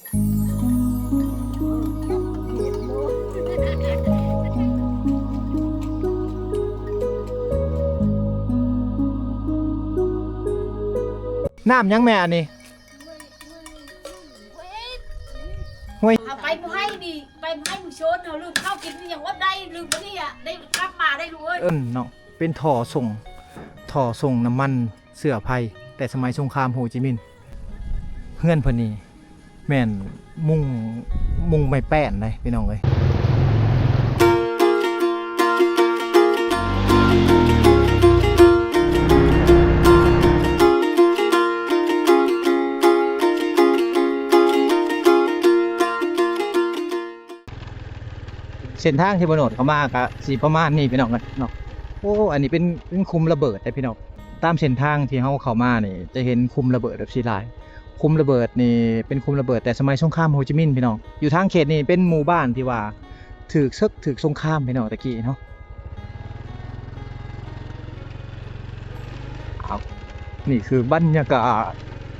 น้ำยังแม่อันนี้ห้วยเอาไปมึงให้ดิไปมึงให้มึงโชนเอาลืมข้าวกินอย่างว่าได้ลืมปะเนี่ยได้กลับมาได้รู้เอ้ยเนาะเป็นท่อส่งน้ำมันเสื้อภัยแต่สมัยสงครามโฮจิมินห์เฮือนเพิ่นนี่แม่นมุงไม้แป้นเลยพี่น้องเอ้ยเส้นทางที่บนโนดเข้ามากะสีประมาณนี้พี่น้องกันเนาะโอ้อันนี้เป็นคุมระเบิดได้พี่น้องตามเส้นทางที่เขาเข้ามานี่จะเห็นคุมระเบิดแบบสีลายคุมระเบิดนี่เป็นคุมระเบิดแต่สมัยสงครามโฮจิมินห์พี่น้องอยู่ทางเขตนี่เป็นหมู่บ้านที่ว่าถึกสงครามพี่น้องตะกี้เนาะเอานี่คือบรรยากาศ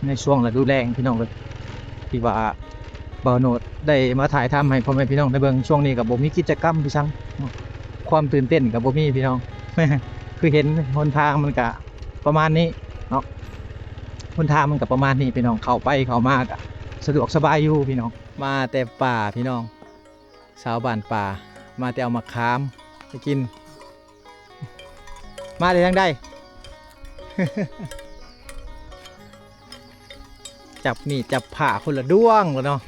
ในช่วงฤดูแล้งพี่น้องเลยที่ว่าบาวโนดได้มาถ่ายทำให้พ่อแม่พี่น้องในเบิ่งช่วงนี้กับบ่มีกิจกรรมพี่ซังความตื่นเต้นกับบ่มีพี่น้อง คือเห็นหนทางมันก็ประมาณนี้เนาะหนทางมันก็ประมาณนี้พี่น้องเข้าไปเข้ามากะสะดวกสบายอยู่พี่น้องมาแต่ป่าพี่น้องสาวบ้านป่ามาแต่เอามาค้ามไปกินมาได้ทางใด จับมีดจับผ่าคนละด้วงแล้วเนาะ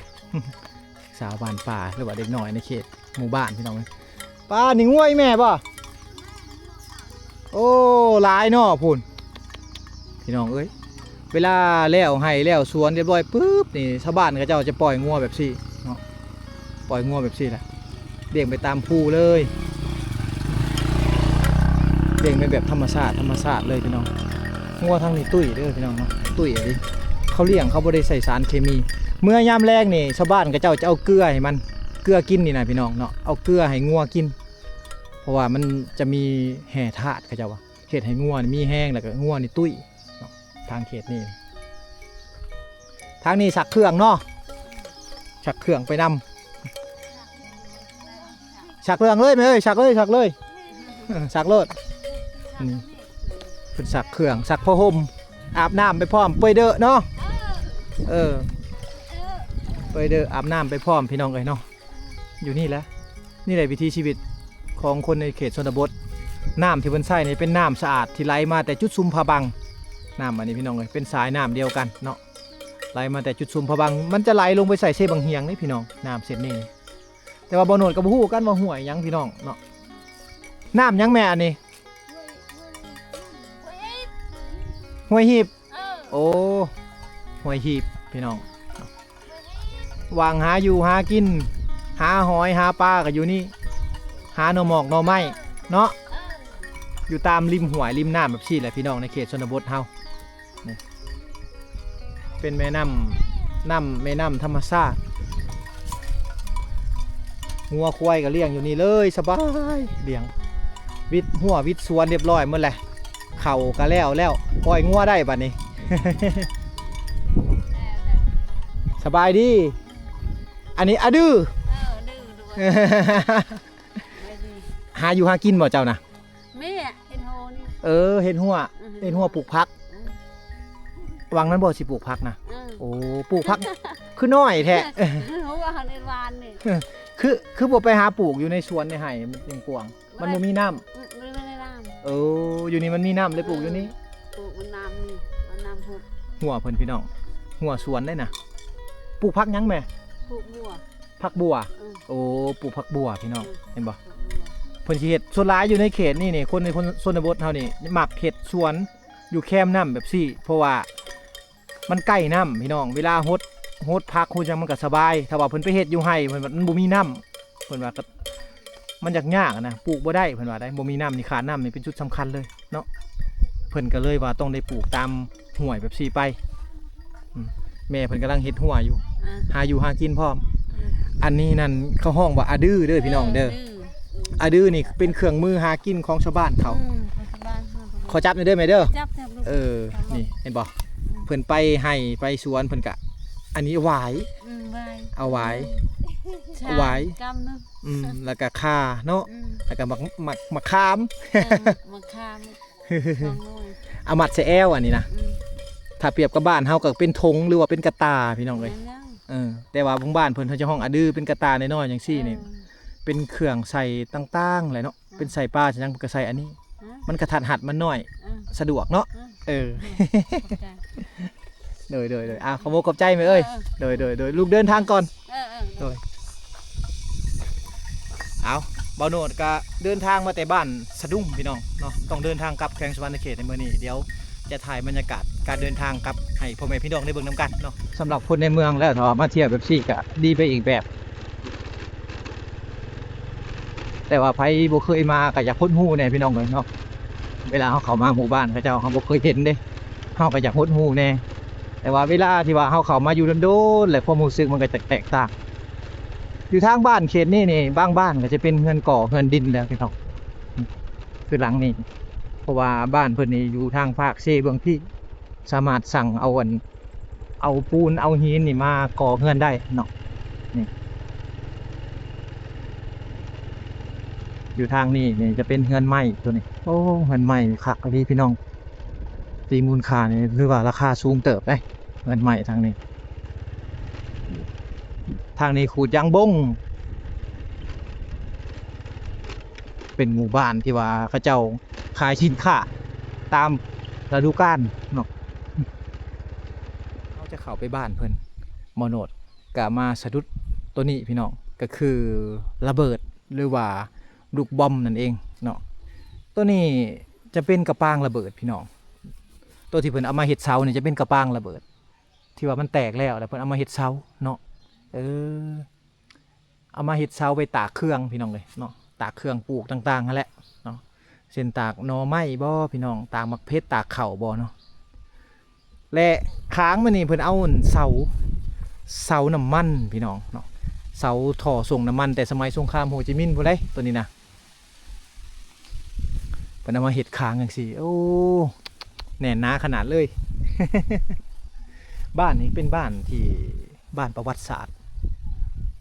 สาวบ้านป่าหรือว่าเด็กน้อยในเขตหมู่บ้านพี่น้องป้าหนิงง่วยแม่ป่ะโอ้หลายเนาะพูนพี่น้องเอ้ยเวลาแล้วให้แล้วสวนเรียบร้อยปุ๊บนี่ชาวบ้านก็เจ้าจะปล่อยงัวแบบซี่เนาะปล่อยงัวแบบซี่แหละเลี้ยงไปตามภูเลยเลี้ยงไปแบบธรรมชาติเลยพี่น้องงัวทางนี้ตุ้ยเด้อพี่น้องเนาะตุ้ยอะไรเขาเลี้ยงเขาบ่ได้ใส่สารเคมีเมื่อยามแรกนี่ชาวบ้านก็เจ้าจะเอาเกลือให้มันเกลือกินนี่นะพี่น้องเนาะเอาเกลือให้งัวกินเพราะว่ามันจะมีแห่ธาตุเขาเจ้าว่าเขตให้งัวมีแห้งแล้วก็งัวนี่ตุ้ยเนาะทางเขตนี่ทางนี้สักเครื่องเนาะสักเครื่องไปนำสักเครื่องเลยไหมเอ้ยสักเลยสักเลิศนี่เป็นสักเครื่องสักผ้าห่มอาบน้ำไปพร้อมเปยเด้อเนาะไปเด้ออาบน้ำไปพร้อมพี่น้องเลยเนาะอยู่นี่แหละนี่แหละวิถีชีวิตของคนในเขตชนบทน้ำที่บนไส้นี่เป็นน้ำสะอาดที่ไหลมาแต่จุดซุมพะบังน้ำอันนี้พี่น้องเลยเป็นสายน้ำเดียวกันเนาะไหลมาแต่จุดซุมพะบังมันจะไหลลงไปใส่เซบังเฮียงนี่พี่น้องน้ำเสร็จนี่แต่ว่าบ่โนดกับบ่ฮู้กันว่าห่วยยังพี่น้องเนาะน้ำยังแม่อันนี้ห่วยหีบโอ้ห่วยหีบพี่น้องวางหาอยู่หากินหาหอยหาปลาก็อยู่นี่หาหน่อหมอกหน่อไม้เนาะอยู่ตามริมห้วยริมน้ำแบบนี้แหละพี่น้องในเขตชนบทเฮาเป็นแม่น้ำธรรมชาติงัวควายก็เลี้ยงอยู่นี่เลยสบายเลี้ยงวิทย์หัววิทย์สวนเรียบร้อยหมดแหละเข่าก็แล้วปล่อยงัวได้บัดนี้ สบายดีอันนี้อะดื้อหาอยู่หากินบ่เจ้านะแม่เห็นโหนี่เห็นหัวปลูกพักวังนั้นบ่สิปลูกพักนะโอ้ปลูกพักคือน้อยแท้เขาว่าในวานนี่คือบ่ไปหาปลูกอยู่ในสวนในไห่มันเป็นกวางมันบ่มีน้ำไม่ได้น้ำอยู่นี่มันมีน้ำเลยปลูกอยู่นี่ปลูกมันน้ำนี่มันน้ำพุดหัวเพิ่นพี่น้องหัวสวนได้นะปลูกพักยังแม่ปลูกบัวผักบัวโอ้ปลูกผักบัวพี่น้องเห็นบ่เพิ่นสิเฮ็ดส่วนหลายอยู่ในเขตนี่คนในชนบทเฮานี่มักเฮ็ดสวนอยู่แคมน้ำแบบซี่เพราะว่ามันใกล้น้ำพี่น้องเวลาฮดพักฮู้จังมันก็สบายถ้าว่าเพิ่นไปเฮ็ดอยู่ไห้เพิ่นมันบ่มีน้ำเพิ่นว่าก็มันยากนะปลูกบ่ได้เพิ่นว่าได้บ่มีน้ำนี่ขาดน้ำนี่เป็นจุดสำคัญเลยเนาะเพิ่นก็เลยว่าต้องได้ปลูกตามห้วยแบบซี่ไปแม่เพิ่นกำลังเฮ็ดหัวอยู่หาอยู่หากินพร้อมอันนี้นั่นเขาห้องว่าอะดื้อเด้อพี่น้องเด้ออะดื้อนี่เป็นเครื่องมือหากินของชาวบ้านเขาขอจับหน่อยเด้อแม่เด้อนี่เห็นบ่เพิ่นไปให้ไปสวนเพิ่นกะ อันนี้หวาย ไว้ เอาหวาย ใช่ เอาไว้ กำนึง แล้วก็ข่าเนาะแล้วก็หมักขาม มาข้ามน้องน้อย เอามัดใส่แอวอันนี้นะถ้าเปรียบกับบ้านเฮาก็เป็นธงหรือว่าเป็นกระตาพี่น้องเอ้ย แต่ว่าบางบ้านเพิ่นเขาจะห้องอะดื้อเป็นกระตาน้อยๆจังซี่นี่เป็นเครื่องใส่ต่างๆแหละเนาะเป็นใส่ปลาใส่หยังก็ใส่อันนี้ มันกระทัดหัดมันน้อยสะดวกเนาะโดยขอบคุณขอบใจไหมเอ้ยโดยลูกเดินทางก่อนโดยเอาเบาโนดก็เดินทางมาแต่บ้านสะดุ้งพี่น้องเนาะต้องเดินทางกลับแขวงสุวรรณเขตในมื้อนี้เดี๋ยวจะถ่ายบรรยากาศการเดินทางกลับให้พ่อแม่พี่น้องได้เบิ่งนํกันเนาะสำหรับคนในเมืองแล้วเนาะมาเที่ยวแบบซี่ก็ดีไปอีกแบบ แต่ว่าไผบ่เคยมาก็อยากค้นฮู้แน่พี่น้องเลยเนาะเวลาเขาเข้ามาหมู่บ้านเขาเจ้าเขาบ่เคยเห็นเด้เฮาก็อยากค้นฮู้แน่แต่ว่าเวลาที่ว่าเฮาเข้ามาอยู่โดนๆแล้วความรู้สึกมันก็จะแตกต่างอยู่ทางบ้านเขตนี่บางบ้านก็จะเป็นเรือนก่อเรือนดินแล้วพี่น้องคือหลังนี้เพราะว่าบ้านเพิ่นนี่อยู่ทางภาคเซเบื้องที่สามารถสั่งเอาปูนเอาหินนี่มาก่อเรือนได้เนาะนี่อยู่ทางนี้นี่จะเป็นเรือนไม้ตัวนี้โอ้เรือนไม้คักอันนี้พี่น้องตีมูลค่านี่หรือว่าราคาสูงเติบได้เรือนไม้ทางนี้ขูดยางบงเป็นหมู่บ้านที่ว่าเขาเจ้าขายสินค้าตามฤดูกาลเนาะเขาจะเข้าไปบ้านเพิ่นมโนดกะมาสะดุดตัวนี้พี่น้องก็คือระเบิดหรือว่าลูกบอมนั่นเองเนาะตัวนี้จะเป็นกระปางระเบิดพี่น้องตัวที่เพิ่นเอามาเฮ็ดเสาเนี่ยจะเป็นกระปางระเบิดที่ว่ามันแตกแล้วเพิ่นเอามาเฮ็ดเสาเนาะเอามาเฮ็ดเสาไปตากเครื่องพี่น้องเลยเนาะตากเครื่องปลูกต่างๆนั่นแหละเนาะเช่นตากหน่อไม้บ่พี่น้องตากมะเพชรตากข้าวบ่เนาะและค้างมันนี่เพิ่นเอาเสาน้ำมันพี่น้องเนาะเสาท่อส่งน้ำมันแต่สมัยสงครามโฮจิมินห์พุ่นเด้ตัวนี้นะเพิ่นเอามาเฮ็ดค้างจังซี่โอ้แน่นหนาขนาดเลย บ้านนี้เป็นบ้านที่บ้านประวัติศาสตร์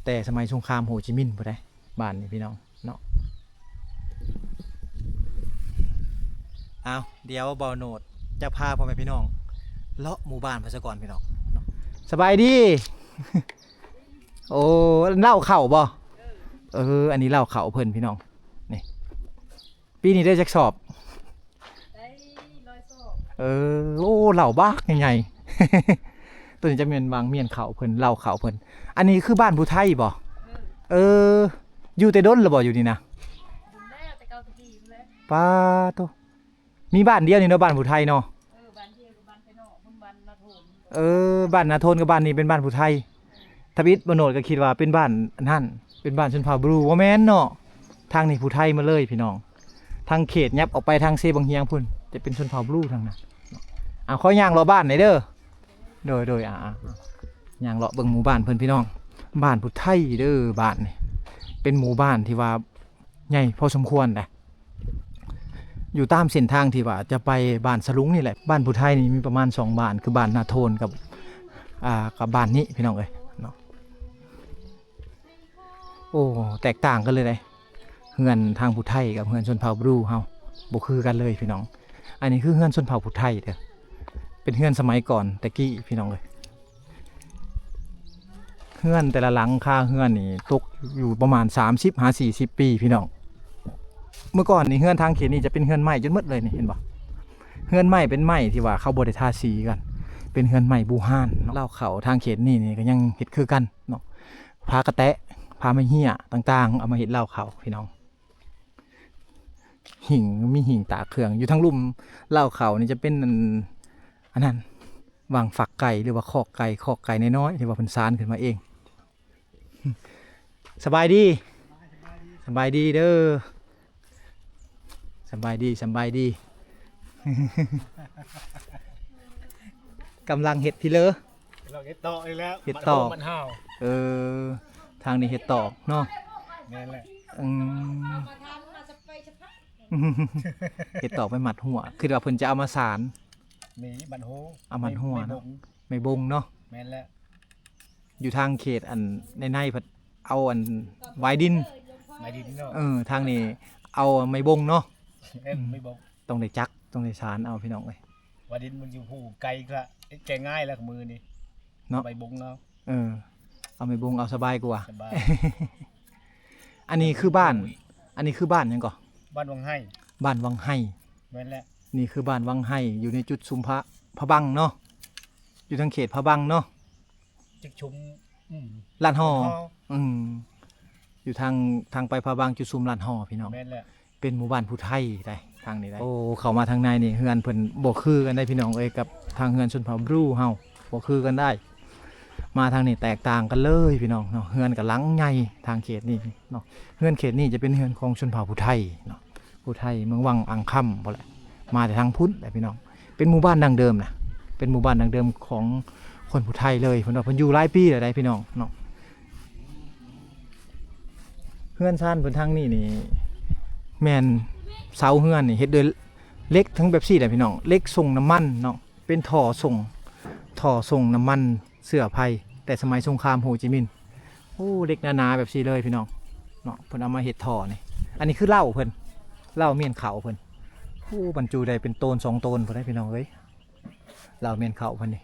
แต่สมัยสงครามโฮจิมินห์พุ่นเด้บ้านนี้พี่น้องเนาะเอาเดี๋ยวเบาโนดจะพาพ่อแม่พี่น้องเลาะหมู่บ้านไปซะก่อนพี่น้องสบายดี โอ้เล่าเข่าบ่อันนี้เล่าเข่าเพิ่นพี่น้องนี่ปีนี้ได้จักสอบโอ้เหล่าบ้าใหญ่ๆ ตัวนี้จะเป็นบางเมียนเข่าเพิ่นเล่าเข่าเพิ่นอันนี้คือบ้านผู้ไทยบ่อยู่แต่ด้นหรือบ่อยู่นี่นะป้าโตมีบ้านเดียวนี่เนาะบ้านผู้ไทยเนาะบ้านนาโทนกับบ้านนี้เป็นบ้านผู้ไทยทวิตบโนดก็คิดว่าเป็นบ้านนั่นเป็นบ้านชนเผ่าบรูว่าแม่นเนาะทางนี้ผู้ไทยมาเลยพี่น้องทางเขตยับออกไปทางเซบังเฮียงพุ่นจะเป็นชนเผ่าบรูทางนั้นข้อย่างรอบ้านไหนเด้อโดยย่างเลาะเบิ่งหมู่บ้านเพิ่นพี่น้องบ้านผู้ไทยเด้อบ้านนี่เป็นหมู่บ้านที่ว่าใหญ่พอสมควรแหละอยู่ตามเส้นทางที่ว่าจะไปบ้านสลุงนี่แหละบ้านผู้ไทยนี่มีประมาณ2บ้านคือบ้านนาโทนกับบ้านนี้พี่น้องเอ้ยเนาะโอ้แตกต่างกันเลยเฮือนทางผู้ไทยกับเฮือนชนเผ่าบรูเฮาบ่คือกันเลยพี่น้องอันนี้คือเฮือนชนเผ่าผู้ไทยเด้อเป็นเฮือนสมัยก่อนแต่กี้พี่น้องเลยเฮือนแต่ละหลังค่าเฮือนนี่ตกอยู่ประมาณ30-40 ปีพี่น้องเมื่อก่อนนี่เฮือนทางเขตนี่จะเป็นเฮือนไม้จนหมดเลยนี่เห็นบ่เฮือนไม้เป็นไม้ที่ว่าเขาบ่ได้ทาสีกันเป็นเฮือนไม้บูฮานเล่าเขาทางเขตนี่ก็ยังเฮ็ดคือกันเนาะพากระแตะพาไม้เหี้ยต่างๆเอามาเฮ็ดเล่าเขาพี่น้องหิ่งมีหิ่งตาเครื่องอยู่ทั้งลุ่มเล่าเขานี่จะเป็นอันนั้นวางฝักไก่หรือว่าคอกไก่น้อยๆที่ว่าเพิ่นซานขึ้นมาเองสบายดีเด้อสบายดี กำลังเห็ดพี่เลอเราเห็ดตอกอีกแล้ว เห็ดตอกมันห่าวทางนี้เห็ดตอกเนาะนั่นแหละเห็ดตอกไปหมัดหัวคือว่าเพิ่นจะเอามาสารมีบันโฮเอามันหัวไม่บงเนาะแม่นแล้ว อยู่ทางเขตอันในเพิ่นเอาอันไว้ดิน ไม่ดินเนาะ ทางนี้เอาไม้บงเนาะ ไม่บอก ต้องได้จักต้องได้ชานเอาพี่น้องเอ้ย ว่าดินมันอยู่ผู้ไกลก็แกง่ายแล้วกับมือนี่ เนาะ ใบบงเนาะ เอาไม้บงเอาสบายกว่า สบาย อันนี้คือบ้านหยังก่อ บ้านวังให้ บ้านวังไห้ แม่นแหละ นี่คือบ้านวังไห้อยู่ในจุดชุมพระบังเนาะอยู่ทางเขตพระบังเนาะ จึกชุมอืม ลานหออยู่ทางไปพระบังจุดชุมลานหอพี่น้อง แม่นแหละ เป็นหมู่บ้านผู้ไทยได้ทางนี้ได้โอ้เข้ามาทางในนี่เฮือนเพิ่นบ่คือกันได้พี่น้องเอ้ยกับทางเฮือนชนเผ่าบรูเฮาบ่คือกันได้ มาทางนี้แตกต่างกันเลยพี่น้องเนาะเฮือนกับหลังใหญ่ทางเขตนี่เนาะเฮือนเขตนี่จะเป็นเฮือนของชนเผ่าผู้ไทยเนาะผู้ไทยเมืองวังอังค่ำบ่แหละมาแต่ทางพุทธแหละพี่น้องเป็นหมู่บ้านดังเดิมนะเป็นหมู่บ้านดังเดิมของคนผู้ไทยเลยเพิ่นว่าเพิ่นอยู่หลายปีแล้วได้พี่น้องเนาะเฮือนซ่านเพิ่นทางนี้นี่แม่นเสาเฮือนนี่เฮ็ดด้วยเหล็กทั้งแบบซี่แหละพี่น้องเหล็กส่งน้ำมันเนาะเป็นท่อส่งน้ำมันเสื้อไผแต่สมัยสงครามโฮจิมินห์โอ้เหล็กหนาๆแบบซี่เลยพี่น้องเนาะเพิ่นเอามาเฮ็ดท่อนี่อันนี้คือเหล้าเพิ่นเหล้าเมียนเขาเพิ่นโอ้บรรจุได้เป็นโตน2โตนพุ่นได้พี่น้องเอ้ยเหล้าเมียนเขาเพิ่นนี่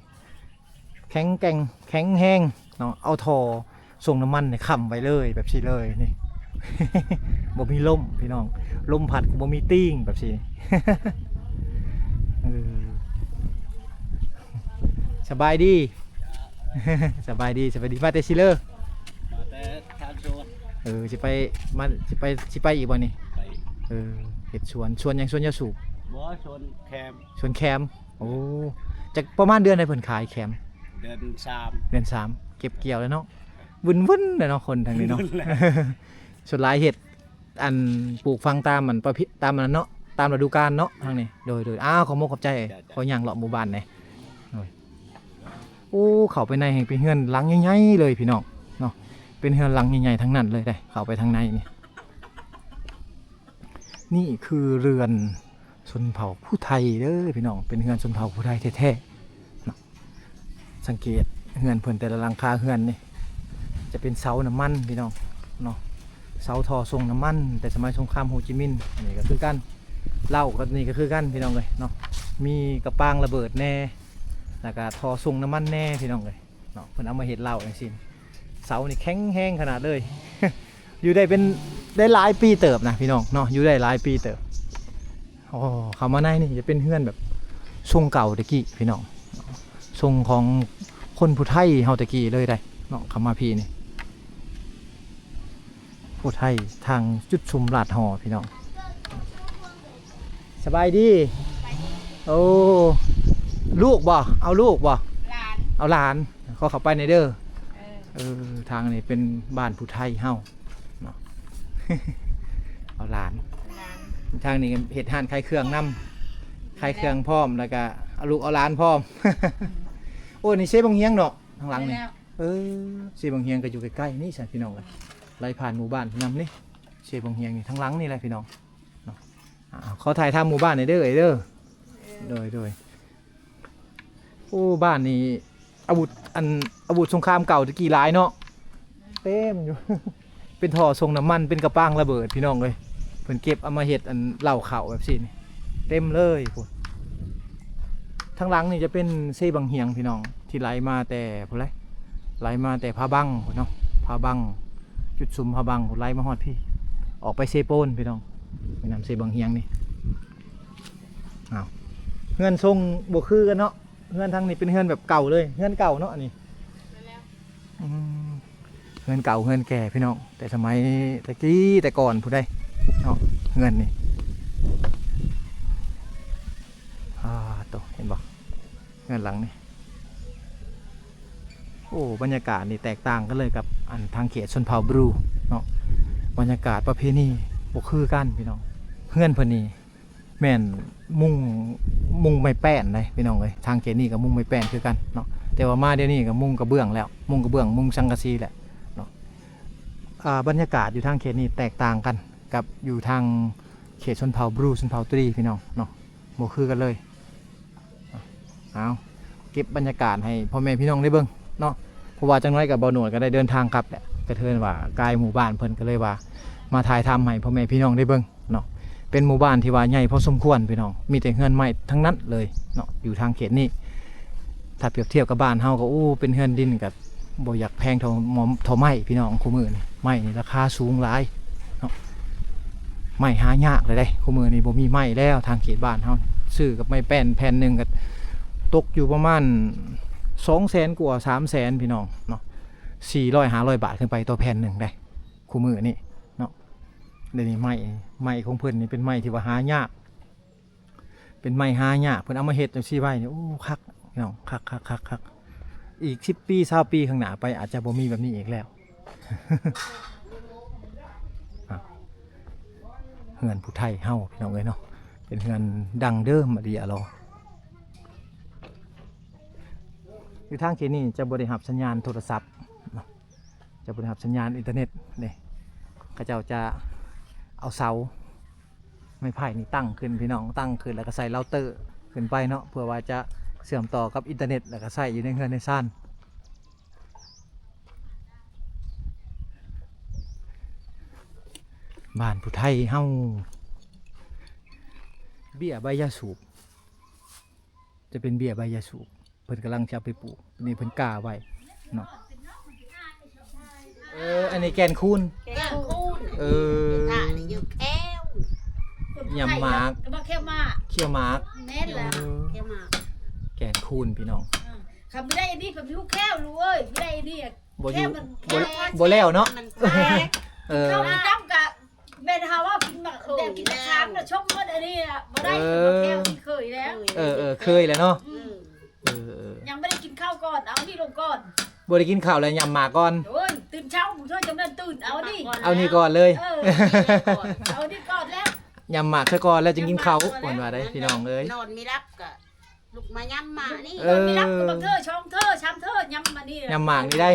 แข็งแกร่งแข็งแห้งเนาะเอาท่อส่งน้ำมันนี่ค้ำไว้เลยแบบซี่เลยนี่ บ่มีลมพี่น้องลมพัดก็บ่มีติ้งแบบซี่ สบายดี สบายดีมาแต่ซิเลอร์ มาแต่ทางโซน สิไปอีกบ่นี่ ไป เฮ็ดสวนยังสวนยาสูบ บ่ชนแคม สวนแคมโอ้จักประมาณเดือนใดเพิ่นขายแคม เดินชาม เดือน3เก็บเกี่ยวแล้วเนาะวุ่นๆเลยเนาะคนทางนี้เนาะ ส่วนหลายเห็ดอันปลูกฟังตามมันประเภทตามมันเนาะตามฤดูกาลเนาะทางนี้โดยขอมกขอบใจขอย่างเลาะหมู่บ้านนี่โอ้เข้าไปในแห่งเป็นเฮือนหลังใหญ่ๆเลยพี่น้องเนาะเป็นเฮือนหลังใหญ่ๆทั้งนั้นเลยได้เข้าไปทางในนี่คือเรือนชนเผ่าผู้ไทยเด้อพี่น้องเป็นเฮือนชนเผ่าผู้ไทยแท้ๆเนาะสังเกตเฮือนเพิ่นแต่ละหลังคาเฮือนนี่จะเป็นเสาน้ำมันพี่น้องเนาะเสาท่อส่งน้ำมันแต่สมัยสงครามโฮจิมินห์อันนี้ก็คือกันเหล้าก็นี่ก็คือกันพี่น้องเลยเนาะมีกระปางระเบิดแน่แล้วก็ท่อส่งน้ำมันแน่พี่น้องเลยเนาะเพิ่นเอามาเฮ็ดเหล้าจังซี่เสานี่แข็งแห้งขนาดเลย อยู่ได้หลายปีเติบนะพี่น้องเนาะอยู่ได้หลายปีเติบอ๋อเข้ามาในนี่จะเป็นเฮือนแบบทรงเก่าตะกี้พี่น้องทรงของคนผู้ไทยเฮาตะกี้เลยได้เนาะเข้ามาพี่นี่ผู้ไทยทางจุดชุมลาดหอพี่น้องสบายดีโอ้ลูกบ่เอาลูกบ่ หลาน เอาหลานเขาเข้าไปในเด้อ เออ ทางนี้เป็นบ้านผู้ไทยเฮาเนาะ เอาหลาน หลาน ทางนี้เฮ็ดห้านขายเครื่องนำขายเครื่องพร้อมแล้วก็เอาลูกเอาหลานพร้อม โอ้นี่เซบังเฮียงเนาะทางหลังนี่ แล้ว เซบังเฮียงก็อยู่ใกล้ๆนี่สั่นพี่น้องเลยไล่ผ่านหมู่บ้านนำนี่เซบังเฮียงนี่ทางหลังนี่แหละพี่น้องเนาะเขาถ่ายทำหมู่บ้านในเด้อเด้อโดยโอ้บ้านนี้อาวุธสงครามเก่าตะกี้หลายเนาะเต็มอยู่ เป็นท่อส่งน้ำมันเป็นกระป้างระเบิดพี่น้องเลยเพิ่นเก็บเอามาเฮ็ดอันเหล้าข้าวแบบนี้นี่เต็มเลยพุ่นทางหลังนี่จะเป็นเซบังเฮียงพี่น้องที่ไหลมาแต่พุ่นเลยไหลมาแต่พาบังพุ่นเนาะพาบังจุดซุมพาบังพุ่นไหลมาฮอดพี่ออกไปเซโปนพี่น้องไปนำเซบังเฮียงนี่อ้าวเฮือนทรงบ่คือกันเนาะเฮือนทางนี้เป็นเฮือนแบบเก่าเลยเฮือนเก่าเนาะอันนี้ แล้ว เงินเก่าเงินแก่พี่น้องแต่สมัยตะกี้แต่ก่อนผู้ใดเนาะเงินนี่ตัวเห็นบ่เงินหลังนี่โอ้บรรยากาศนี่แตกต่างกันเลยกับอันทางเขตชนเผ่าบรูเนาะบรรยากาศประเพณีบ่คือกันพี่น้องเงินเพิ่นนี่แม่นมุงไม้แป้นเลยพี่น้องเลยทางเขตนี่กับมุงไม้แป้นคือกันเนาะแต่ว่ามาเดี๋ยวนี้กับมุงกระเบื้องแล้วมุงกระเบื้องมุงสังกะสีแหละบรรยากาศอยู่ทางเขตนี้แตกต่างกันกับอยู่ทางเขตชนเผ่าบรูชนเผ่าตรีพี่น้องเนาะบ่คือกันเลยเอาเก็บบรรยากาศให้พ่อแม่พี่น้องได้เบิ่งเนาะผ ราะว่าจังน้อยกับบ่หนวดก็ได้เดินทางกลับแหละกระเทือนว่ากายหมู่บ้านเพิ่นก็เลยว่ามาถ่ายทำให้พ่อแม่พี่น้องได้เบิ่งเนาะเป็นหมู่บ้านที่ว่าใหญ่พอสมควรพี่น้องมีแต่เฮือนไม้ทั้งนั้นเลยเนาะอยู่ทางเขตนี้ถ้าเปรียบเทียบกับบ้านเฮาก็เป็นเฮือนดินกับบ่อยากแพงเท่าไม้พี่น้องคู่มือนี่ไม้นี่ราคาสูงหลายเนาะไม้หายากเลยได้คู่มือนี่บ่มีไม้แล้วทางเขตบ้านเฮาซื้อกับไม้แป้นแผ่นนึงก็ตกอยู่ประมาณ200,000 กว่า 300,000 พี่น้องเนาะ400-500 บาทขึ้นไปต่อแผ่นหนึ่งได้คู่มือนี่เนาะเดี๋ยวนี้ไม้ของเพิ่นนี่เป็นไม้ที่ว่าหายากเป็นไม้หายากเพิ่นเอามาเฮ็ดจังซี่ไว้นี่โอ้คักพี่น้องคักอีก10 ปี20 ปีข้างหน้าไปอาจจะบ่มีแบบนี้อีกแล้ว เฮือนผู้ไทยเฮาพี่น้องเอ้ยเนาะเป็นเฮือนดังเดิมอดีอะรออยู่ทางเขตนี้จะบริหารสัญญาณโทรศัพท์จะบริหารสัญญาณอินเทอร์เน็ตนี่เขาเจ้าจะเอาเสาไม้ไผ่นี่ตั้งขึ้นพี่น้องตั้งขึ้นแล้วก็ใส่เราเตอร์ขึ้นไปเนาะเพื่อว่าจะเชื่อมต่อกับอินเทอร์เน็ตแล้วก็ใส่อยู่ในเฮือนในซ่านบ้านผู้ไทยเฮาเบี้ยใบยาสูบจะเป็นเบี้ยใบยาสูบเพิ่นกำลังจะเอาไปปลูกนี่เพิ่นกล้าไว้เนาะอันนี้แกนคูน แกงคูน น่ะนี่อยู่แก้วย ำหมาก มาแค่มา เคี่ยวหมาก แม่นแล้ว แก้วมา แกนคูนพี่น้อง คำไม่ได้อันนี้ผมลูกแค่รู้เอ้ยไม่ได้อันนี้ บ่อ แค่ ยู่ มัน บ่แล้วเนาะ มันแปลก เข้าไปน้ำกะเบนฮาว่ากินแบบแต่กินแต่ช้างนะชกมดอันนี้อ่ะบ่ได้แค่ที่เคยแล้ว เคยแล้วเนาะ ยังไม่ได้กินข้าวก่อนเอานี่ลงก่อน บ่ได้กินข้าวแล้วยำหมากก่อน โอ้ยตื่นเช้าผมช่วยจำเนินตื่นเอานี่ เอานี่ก่อนเลย เอานี่ก่อนแล้ว ยำหมากซะก่อนแล้วจึงกินข้าวก่อนว่าได้พี่น้องเอ้ย นอนไม่รับกะลูกมาย้ำมานี่ โดนไม่รับกับเธอช่องเธอช้ำเธอย้ำมานี่ ยำหมากนี่ได้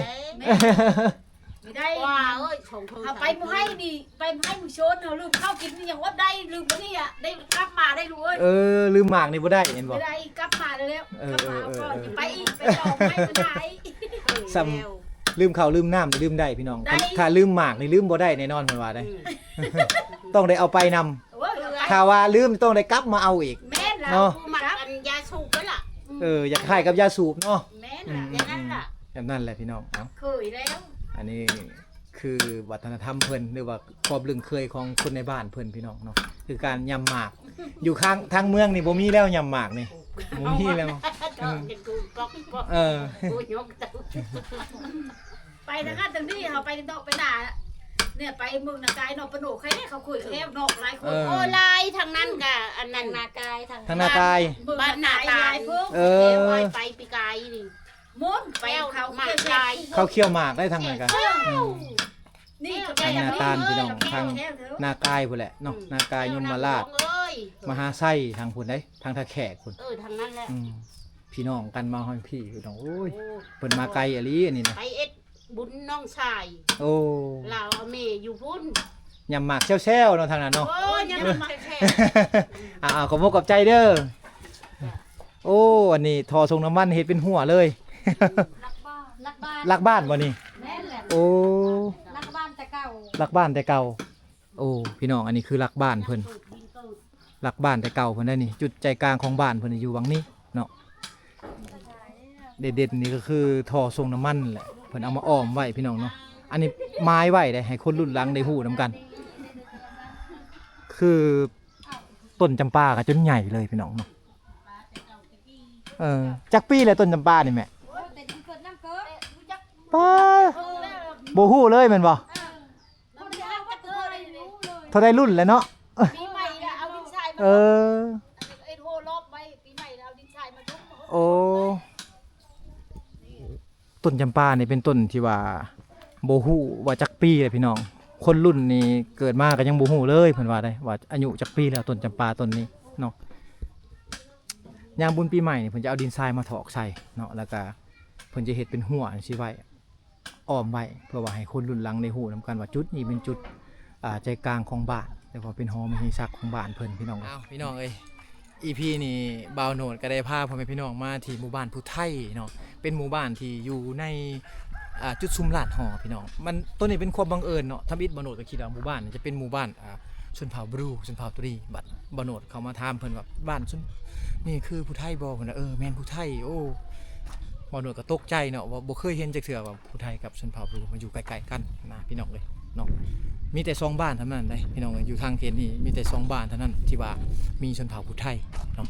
ไม่ได้ ว้าเอ้ยชงเธอ เอาไปมาให้นี่ไปมาให้มึงโชนเอาลืมข้าวกินอย่างว่าได้ลืมมานี่อ่ะได้กลับมาได้รู้เอ้ย ลืมหมากนี่บ่ได้เห็นบ่ ไม่ได้กลับมาแล้วกลับมาก่อนจะไปอีกไปต่อไม่ได้ ลืมข้าวลืมน้ำลืมได้พี่น้อง ได้ ถ้าลืมหมากนี่ลืมบ่ได้แน่นอนเพิ่นว่าได้ ต้องได้เอาไปนำถ้าว่าลืมต้องได้กลับมาเอาอีก แม่นละ เนาะ ผู้หมักกันยาสูบก็ล่ะ อยากคล้ายกับยาสูบเนาะ แม่นละ อย่างนั้นล่ะ แบบนั้นแหละพี่น้องเนาะ เคยแล้ว อันนี้คือวัฒนธรรมเพิ่นหรือว่าความลึงเคยของคนในบ้านเพิ่นพี่น้องเนาะคือการยำหมากอยู่ข้างทางเมืองนี่บ่มีแล้วยำหมากนี่บ่มีแล้ว เป็นกูก๊อกก๊อกกูยกเต้า ไปทางนั้นทางนี้เขาไปนอกไปหนาเนี่ยไปเมืองนากายนอกปะโหนกใครเนี่ยเขาคุยแค่นอกหลายคน โอ้ลายทางนั้นกะอันนั้นนากายทาง ทางหน้ากาย บ้านนาตาย เพิ่ง ไปปีกายนี่ มุนไปเขา มา เกี่ยว ลาย เขาเคี่ยวหมากได้ทางไหนกัน นี่ ทางหน้าตาลพี่น้องทางหน้ากายพุ่นแหละเนาะหน้ากายยมราชมหาไส้ทางพุ่นได้ทางท่าแขกพุ่น ทางนั้นแหละ พี่น้องกันมาห้อยพี่พี่น้องโอ้ยเพิ่นมาไกลอะลีอันนี้นะ ไปเอ็ดบุญน้องชาย โอ้ เราเมอยู่พุ่น ยำหมากแซวๆเนาะทางนั้นเนาะ โอ้ยยังมาแค่ ขอบคุณกับใจเด้อโอ้อันนี้ทอทรงน้ำมันเฮ็ดเป็นหัวเลย รักบ้าน รักบ้านบ่นี่ แม่แหละ โอ้ รักบ้านแต่เก่า รักบ้านแต่เก่าโอ้พี่น้องอันนี้คือรักบ้านเพิ่นรักบ้านแต่เก่าเพิ่นได้นี่จุดใจกลางของบ้านเพิ่นอยู่วังนี้เนาะเด็ดๆนี่ก็คือทอทรงน้ำมันแหละเพิ่นเอามาอ้อมไว้พี่น้องเนาะอันนี้ไม้ไว้ได้ให้คนรุ่นหลังได้ฮู้นํกัน คือต้นจำปาก็จนใหญ่เลยพี่น้องเนาะจักปีเลยต้นจำปานี่แม่ป้าบ่ฮู้เลยแม่นบ่เท่าได้รุ่นแล้วเนาะ ปีใหม่ละเอาดินทรายมา ไอ้โทรรอบไว้ปีใหม่เอาดินทรายมาทุบ โอ้ต้นจำปานี่เป็นต้นที่ว่าบ่ฮู้ว่าจักปีเลยพี่น้องคนรุ่นนี้เกิดมาก็ยังบ่ฮู้เลยเพิ่นว่าได้ว่าอายุจักปีแล้วต้นจำปาต้นนี้เนาะยามบุญปีใหม่นี่เพิ่นจะเอาดินทรายมาถอกใส่เนาะแล้วก็เพิ่นจะเฮ็ดเป็นหัวจังซี่ไว้อ้อมไว้เพื่อว่าให้คนรุ่นหลังได้ฮู้นํกันว่าจุดนี้เป็นจุดใจกลางของบ้านแต่ว่าเป็นหอมหิซักของบ้านเพิ่นพี่น้องอ้าวพี่น้องเอ้ย EP นี่บ่าวโหนดก็ได้พาพ่อแม่พี่น้องมาที่หมู่บ้านผู้ไทยเนาะเป็นหมู่บ้านที่อยู่ใน จุดซุมลาดหอพี่น้องมันตัวนี้เป็นความบังเอิญเนาะทำอิฐบ่โนดก็คิดว่าหมู่บ้านจะเป็นหมู่บ้านชนเผ่าบรูชนเผ่าตุรีบัดบ่โนดเขามาถามเพิ่นว่าบ้านชนนี่คือผู้ไทยบ่เพิ่นว่าแม่นผู้ไทยโอ้บ่โนดก็ตกใจเนาะว่าบ่เคยเห็นจักเทื่อว่าผู้ไทยกับชนเผ่าบรูมาอยู่ใกล้ๆกันนะพี่น้องเลยเนาะมีแต่2บ้านเท่านั้นได้พี่น้องอยู่ทางเขตนี้มีแต่2บ้านเท่านั้นที่ว่ามีชนเผ่าผู้ไทยเนาะ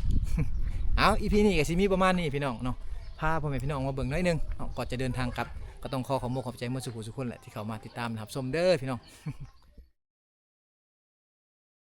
เอาอีพีนี้ก็สิมีประมาณนี้พี่น้องเนาะพาพ่อแม่พี่น้องมาเบิ่งหน่อยนึงก่อนจะเดินทางกลับก็ต้องขอขอบคุณแหละที่เขามาติดตามนะครับชมเด้อพี่น้อง